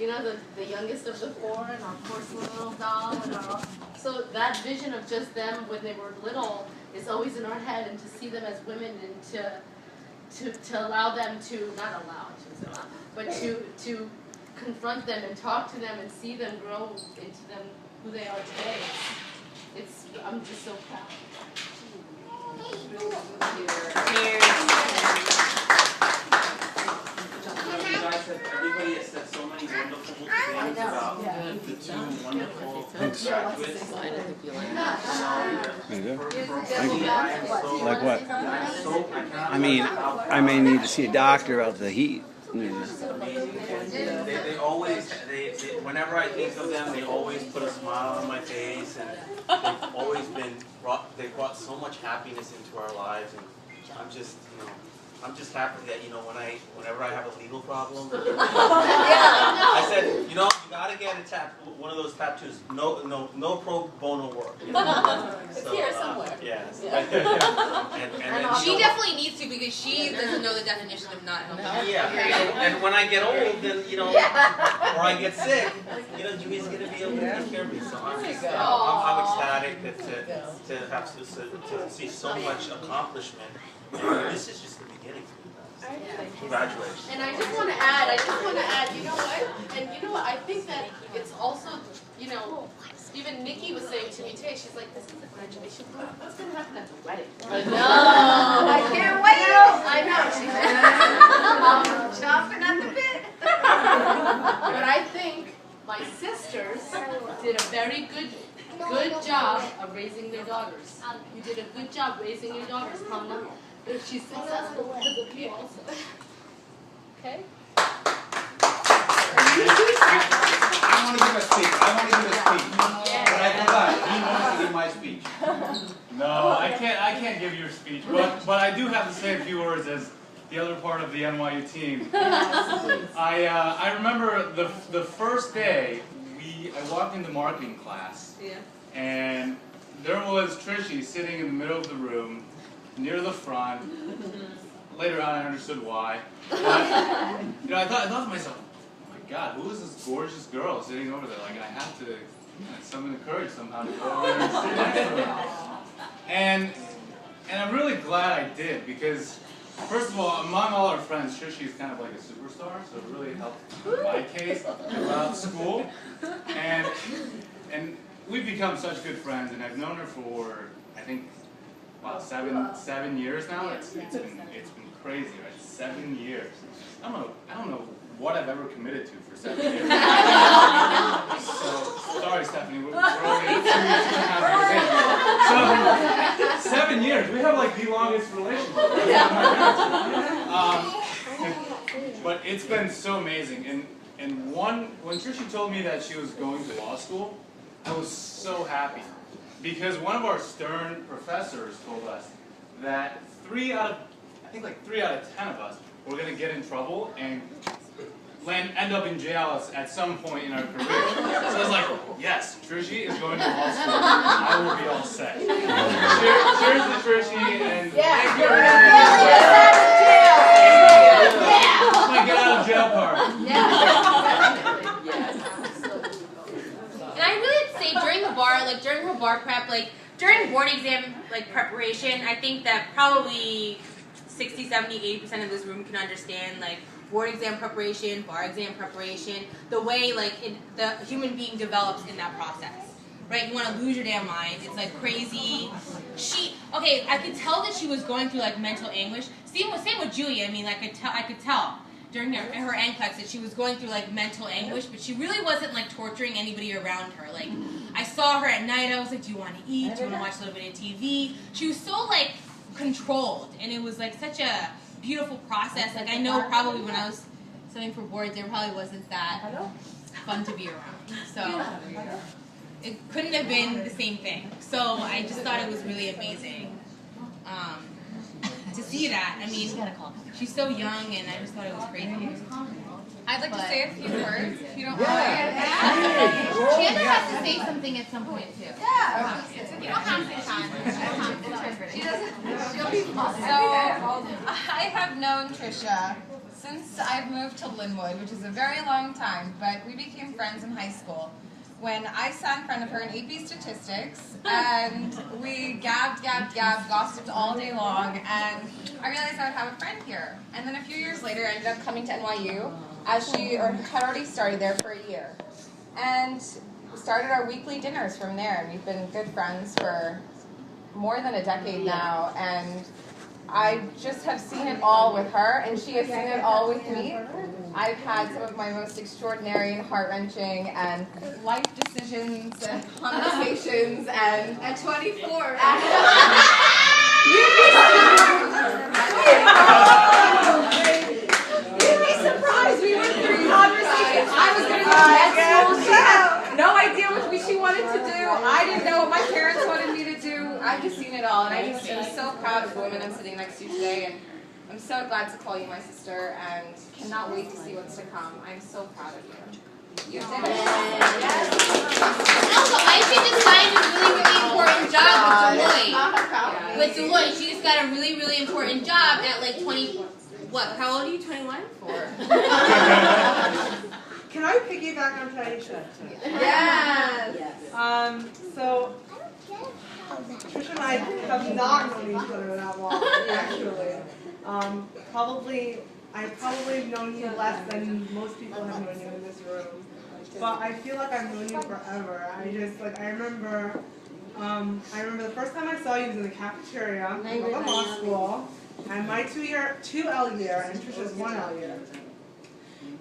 you know, the youngest of the four, and our porcelain little doll, and so that vision of just them when they were little is always in our head, and to see them as women, and to allow them to, not allow, I shouldn't say allow, but to confront them and talk to them and see them grow into them who they are today. I'm just so proud. Everybody has said so many wonderful things about the two wonderful graduates. Like what? I mean, I may need to see a doctor about the heat. They always, whenever I think of them, they always put a smile on my face, and they've always they've brought so much happiness into our lives, and I'm just, I'm just happy that, whenever I have a legal problem, I said, you gotta get one of those tattoos. No pro bono work. It's here somewhere. Yes. And she definitely needs to, because she doesn't know the definition of not helping. Yeah. And when I get old, then or I get sick, Jimmy's gonna be able to take care of me. So I'm ecstatic to have to see so much accomplishment. And this is just the beginning for you guys. Congratulations. And I just want to add, you know what? And you know what? I think that it's also, even Nikki was saying to me today, she's like, this is the graduation party. What's going to happen at the wedding? I know. I can't wait. I know. She's chomping at the bit. But I think my sisters did a very good job of raising their daughters. You did a good job raising your daughters, Kamna. She's successful because of you also. Okay? I want to give a speech. But I forgot. He wants to give my speech. No, I can't give you a speech, but I do have to say a few words as the other part of the NYU team. I remember the first day I walked into marketing class, and there was Trishy sitting in the middle of the room, near the front. Later on, I understood why. But, I thought to myself, oh my God, who is this gorgeous girl sitting over there? Like, I have to summon the courage somehow to go over there and sit next to her. And I'm really glad I did, because first of all, among all our friends, Trishy is kind of like a superstar, so it really helped in my case throughout school. And we've become such good friends, and I've known her for, I think, wow, 7 years now. It's been crazy, right? 7 years. I don't know what I've ever committed to for 7 years. So sorry, Stephanie, we're only 2 years. So 7 years. We have like the longest relationship. But it's been so amazing. And when Trishy told me that she was going to law school, I was so happy. Because one of our stern professors told us that 3 out of 10 of us were going to get in trouble and end up in jail at some point in our career. So I was like, yes, Trishy is going to law school. I will be all set. Cheers to Trishy, and thank you for my get out of jail card. And I really have to say, during the bar, during her bar prep, during board exam, preparation, I think that probably 60, 70, 80% of this room can understand, board exam preparation, bar exam preparation, the way, the human being develops in that process. Right? You want to lose your damn mind. It's, crazy. I could tell that she was going through, mental anguish. Same with Julia. I mean, I could tell during her NCLEX that she was going through mental anguish, but she really wasn't torturing anybody around her. I saw her at night. I was like, do you want to eat? Do you want to watch a little bit of TV? She was so controlled, and it was such a beautiful process. I know probably when I was studying for boards, it probably wasn't that fun to be around. So it couldn't have been the same thing. So I just thought it was really amazing. To see that. I mean, she's so young, and I just thought it was crazy. I'd like to say a few words, if you don't mind. Chandler has to say something at some point, too. Yeah. You don't have to, Chandler. She doesn't. She'll be fine. So, I have known Trisha since I've moved to Linwood, which is a very long time, but we became friends in high school when I sat in front of her in AP Statistics, and we gabbed, gossiped all day long, and I realized I would have a friend here. And then a few years later, I ended up coming to NYU, as she had already started there for a year. And started our weekly dinners from there, and we've been good friends for more than a decade now, and I just have seen it all with her, and she has seen it all with me. I've had some of my most extraordinary, heart-wrenching, and life decisions and conversations, and At 24. You'd be surprised. We went through conversations. I was going to go to med school. She had no idea what she wanted to do. I didn't know what my parents wanted me to do. I've just seen it all, and I'm so proud of the woman I'm sitting next to today, and I'm so glad to call you my sister, and cannot wait to see what's to come. I'm so proud of you. You did it. Yes. Also, Aisha just signed a really important job with Deloitte. She just got a really important job at like 20. What? How old are you? 21? Can I piggyback on Taisha? Yes. So Trisha and I have not known each other that long, actually. I've probably known you less than most people have known you in this room. But I feel like I've known you forever. I remember the first time I saw you was in the cafeteria of the law school, and my 2L year and Trisha's 1L year.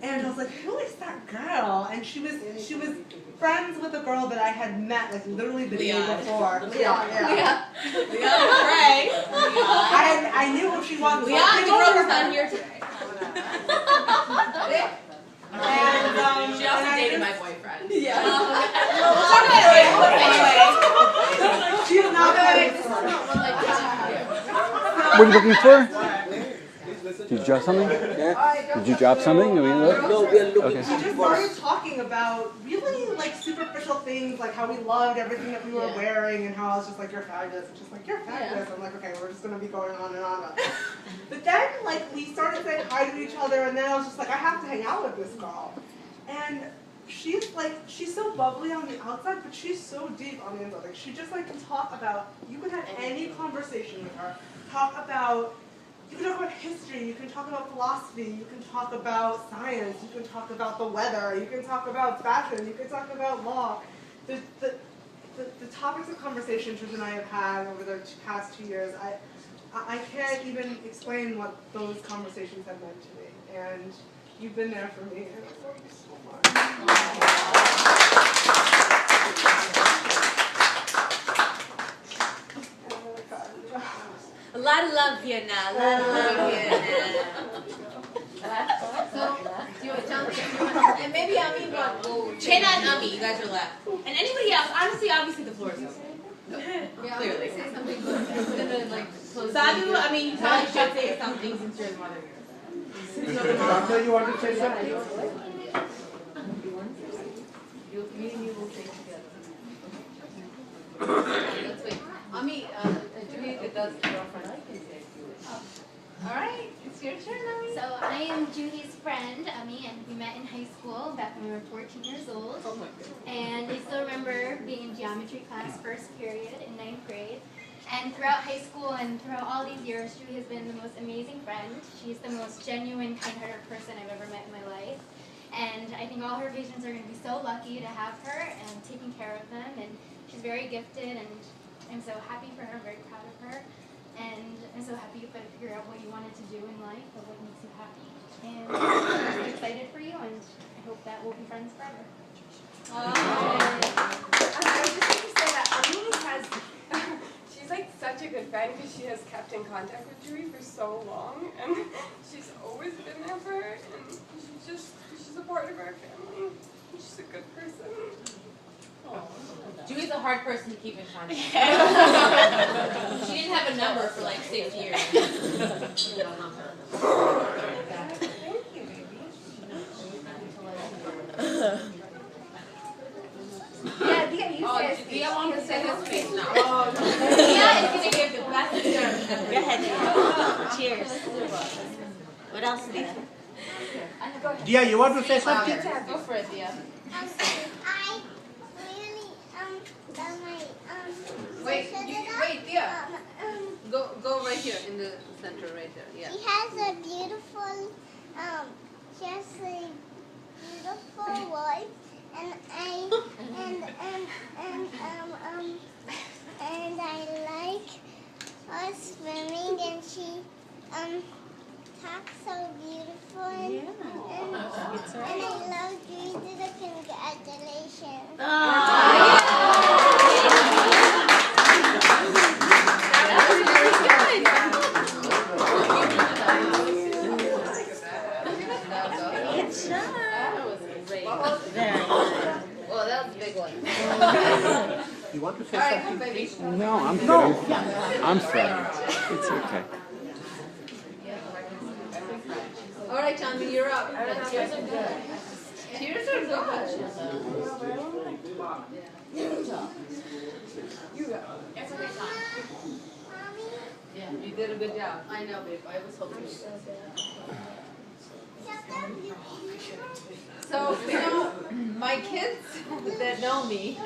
And I was like, who is that girl? And she was friends with a girl that I had met like literally the day before. Leah. Right. I knew who she was. Leah, the girl who's not here today. And She also dated my boyfriend. Yeah. Anyway. She's not What are you looking for? Did you drop something? Did you drop something? No, Okay. we just started talking about really like superficial things, like how we loved everything that we were wearing, and how I was just like, you're fabulous, and she's like, you're fabulous. I'm like, okay, we're just gonna be going on and on about this. But then like we started saying hi to each other, and then I was just like, I have to hang out with this girl. And she's so bubbly on the outside, but she's so deep on the inside. Like she just like can talk about, you can have any conversation with her. You can talk about history, you can talk about philosophy, you can talk about science, you can talk about the weather, you can talk about fashion, you can talk about law. The topics of conversation Trish and I have had over the past 2 years, I can't even explain what those conversations have meant to me. And you've been there for me, and I love you so much. A lot of love here now. A lot of love here now. So, do you want to tell me? And maybe Ami, but Chena and Ami, you guys are left. And anybody else, honestly, obviously the floor is open. Yeah, Clearly. say something. I'm gonna like close. Sadhu, I mean, you probably should say something since you're the mother here. Doctor, you want to say something? Me and you will stay together. Let's wait. Ami, Judy, that's the girlfriend. I can say All right, it's your turn, Ami. So I am Judy's friend, Ami, and we met in high school back when we were 14 years old. Oh my goodness. And I still remember being in geometry class, first period in 9th grade. And throughout high school and throughout all these years, Judy has been the most amazing friend. She's the most genuine, kind-hearted person I've ever met in my life. And I think all her patients are going to be so lucky to have her and taking care of them. And she's very gifted, and I'm so happy for her, very proud of her. And I'm so happy you could figure out what you wanted to do in life or what makes you happy. And I'm really excited for you, and I hope that we'll be friends forever. I was just going to say that Ami she's like such a good friend because she has kept in contact with Judy for so long, and she's always been there for her, and she's a part of our family. She's a good person. Judy's a hard person to keep in contact. She didn't have a number for like 6 years. Thank you, baby. Yeah, Dia, you say a speech. Dia wants to say his speech now. Dia is going to give the best introduction. Go ahead, Dia. Cheers. What else, Dia? Dia, you want to say something? Go for it, Dia. I really love my Wait, Dia. Go right here in the center, right there. Yeah. She has a beautiful wife, and I like her swimming, and she talks so beautiful, and I love doing the congratulations. Well, that was a big one. You want to say All right, something? go, baby. No, I'm good. I'm fine. It's okay. All right, Chandni, you're up. Tears are good. Tears are good. You go. Yeah. You did a good job. I know, babe. I was hoping. So, my kids that know me,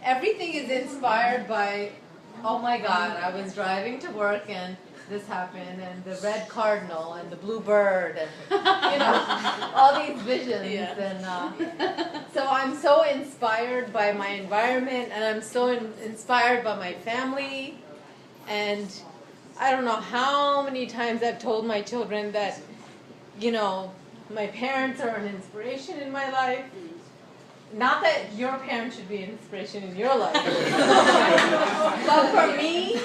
everything is inspired by, oh my God, I was driving to work and this happened, and the red cardinal and the blue bird, and all these visions. Yeah. And so I'm so inspired by my environment, and I'm so inspired by my family, and I don't know how many times I've told my children that, my parents are an inspiration in my life. Not that your parents should be an inspiration in your life. But for me,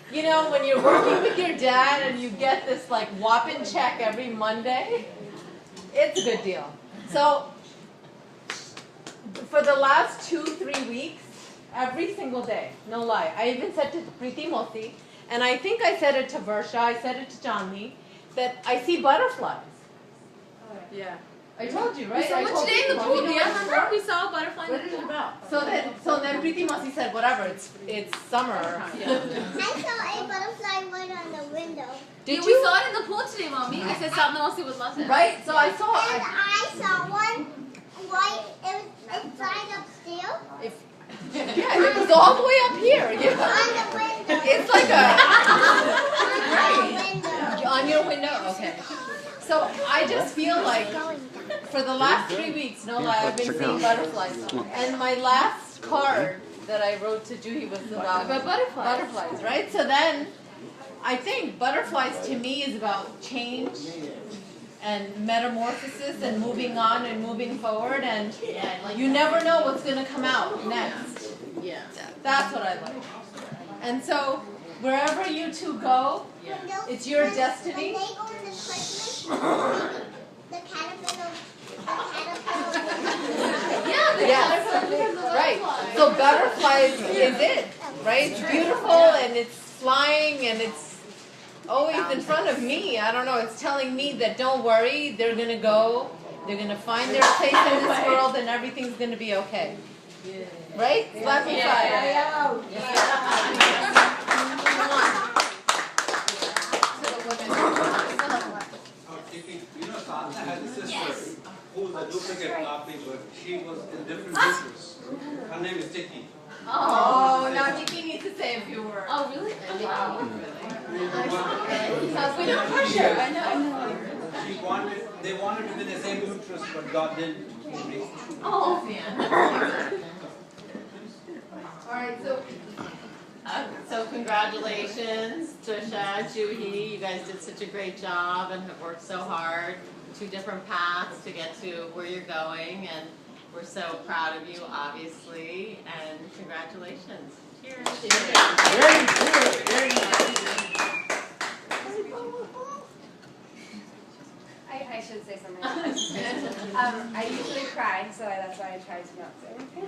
when you're working with your dad and you get this whopping check every Monday, it's a good deal. So for the last 2-3 weeks, every single day, no lie, I even said to Preeti Moti, and I think I said it to Varsha, I said it to Chandni, that I see butterflies. Yeah. I told you, right? We saw it today in the pool. Remember? We saw a butterfly. What is it about? So then Preeti Masi said, whatever, it's summer. I saw a butterfly right on the window. Did We you? saw it in the pool today, Mommy. I said South Mostly would love it. Right? So I saw. And I saw one white, it flying upstairs. Yeah, it was all the way up here. On Yeah. the window. It's like On the window. on your window. Okay. So I just feel like for the last 3 weeks, no lie, I've been seeing butterflies. And my last card that I wrote to Juhi was about butterflies, right? So then I think butterflies to me is about change and metamorphosis and moving on and moving forward, and you never know what's going to come out next. Yeah. That's what I like. And so wherever you two go, it's your destiny. When they go to the Christmas, the caterpillar. Yeah, right. So butterflies is it, right? It's beautiful and it's flying and it's always in front of me. I don't know. It's telling me that don't worry. They're gonna go. They're gonna find their place in this world and everything's gonna be okay. Right? Slap me Sadhana had a sister who was a duplicate copy, but she was in different dishes. Her name is Tiki. Oh, now Nikki needs to say a few words. Oh, really? Wow. We don't pressure. I know. They wanted to be the same uterus, but God didn't. Oh, man. All right, So congratulations, Trisha, Juhi. You guys did such a great job and have worked so hard. 2 different paths to get to where you're going, and we're so proud of you, obviously. And congratulations. Cheers. Very good. Very nice. I should say something. I usually cry, so that's why I try to not say anything.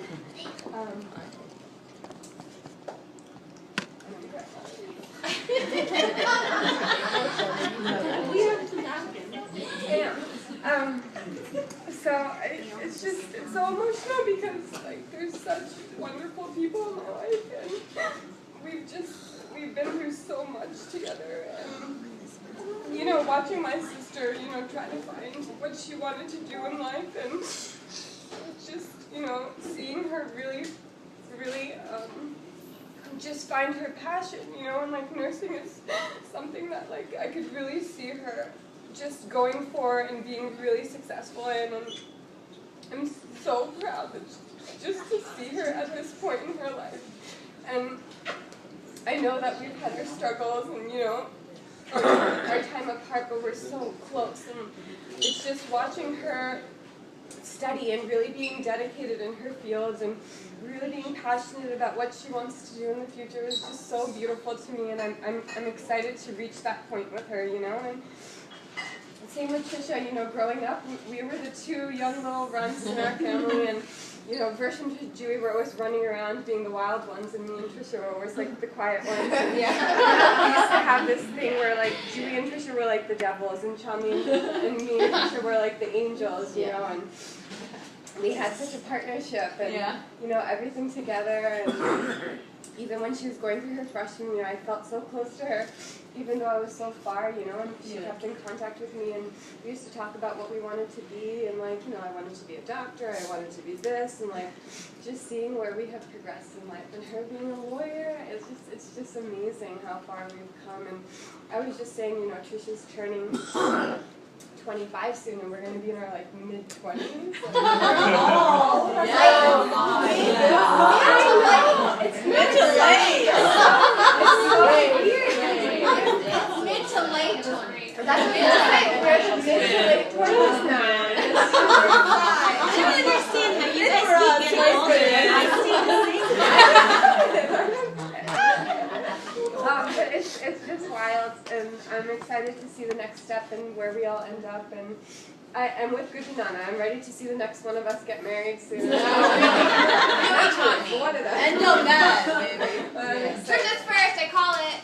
It's so emotional because there's such wonderful people in my life, and we've been through so much together, and you know, watching my sister, you know, try to find what she wanted to do in life, and just, you know, seeing her really just find her passion, you know, and like nursing is something that like I could really see her just going for and being really successful in, and I'm so proud that just to see her at this point in her life. And I know that we've had our struggles and, you know, our time apart, but we're so close, and it's just watching her study and really being dedicated in her fields and really being passionate about what she wants to do in the future is just so beautiful to me, and I'm excited to reach that point with her, you know. And same with Trisha, you know, growing up, we were the two young little runts in our family, and, you know, Versh and Dewey were always running around being the wild ones, and me and Trisha were always like the quiet ones. And, yeah. We used to have this thing where like Dewey and Trisha were like the devils, and Chami and me and Trisha were like the angels, you know, and we had such a partnership, and, you know, everything together, and even when she was going through her freshman year, I felt so close to her, even though I was so far, you know, and she kept in contact with me, and we used to talk about what we wanted to be, and like, you know, I wanted to be a doctor, I wanted to be this, and like, just seeing where we have progressed in life, and her being a lawyer, it's just amazing how far we've come. And I was just saying, you know, Trisha's turning 25 soon, and we're going to be in our like mid-20s. It's mid to late. It's mid to late 20s. That's mid to late 20s now. I don't understand how you guys keep getting older. I see the same. But it's just wild, and I'm excited to see the next step and where we all end up. And I'm with Gujanana. I'm ready to see the next one of us get married soon. One of them. End on that, baby. Trisha's first, I call it.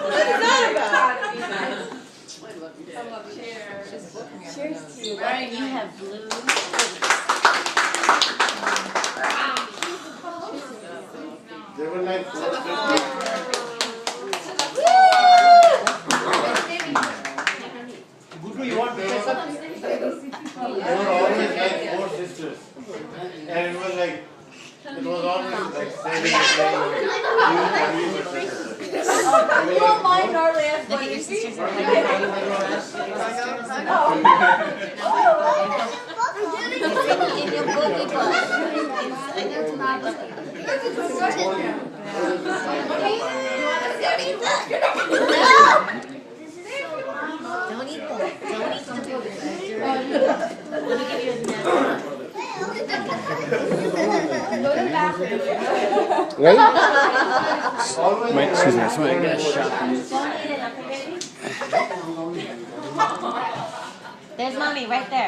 What's that about? I love you. Cheers. Cheers to you. Right, you have blue. They were like Gudu, you want to say something? They were always like 4 sisters. And it was like, it was always like saving You won't mind Norland, but you see. Don't eat that. Don't eat the boogers. Let me give you a napkin. Go to the bathroom. Ready? Wait, excuse me, I want to get a shot. There's mommy right there.